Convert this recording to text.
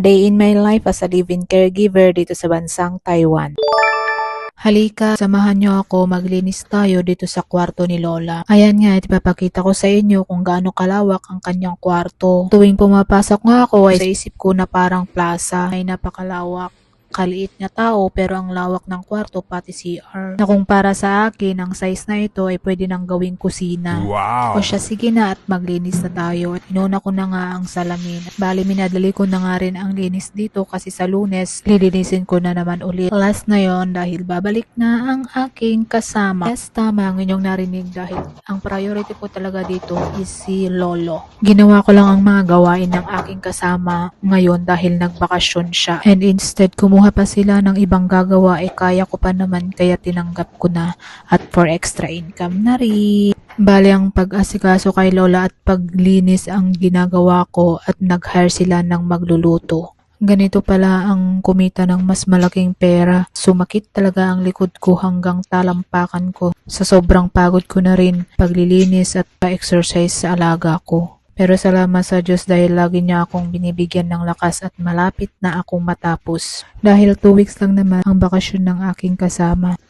Day in my life as a live-in caregiver dito sa bansang Taiwan. Halika, samahan niyo ako, maglinis tayo dito sa kwarto ni Lola. Ayan nga, ipapakita ko sa inyo kung gaano kalawak ang kanyang kwarto. Tuwing pumapasok nga ako ay sa isip ko na parang plaza, ay napakalawak. Kaliit na tao pero ang lawak ng kwarto pati CR. Na kung para sa akin, ang size na ito ay pwede nang gawing kusina. Wow! O siya, sige na at maglinis na tayo. At inuna ko na nga ang salamin. At bali, minadali ko na nga rin ang linis dito kasi sa Lunes, lilinisin ko na naman ulit. Last na yon dahil babalik na ang aking kasama. Yes, tama ang inyong narinig dahil ang priority ko talaga dito is si Lolo. Ginawa ko lang ang mga gawain ng aking kasama ngayon dahil nagbakasyon siya. And instead, kumuha pa sila ng ibang gagawa, kaya ko pa naman kaya tinanggap ko na at for extra income na rin. Bale, ang pag-asikaso kay Lola at paglinis ang ginagawa ko at nag-hire sila ng magluluto. Ganito pala ang kumita ng mas malaking pera. Sumakit talaga ang likod ko hanggang talampakan ko. Sa sobrang pagod ko na rin paglilinis at pa-exercise sa alaga ko. Pero salamat sa Diyos dahil lagi niya akong binibigyan ng lakas at malapit na akong matapos. Dahil 2 weeks lang naman ang bakasyon ng aking kasama.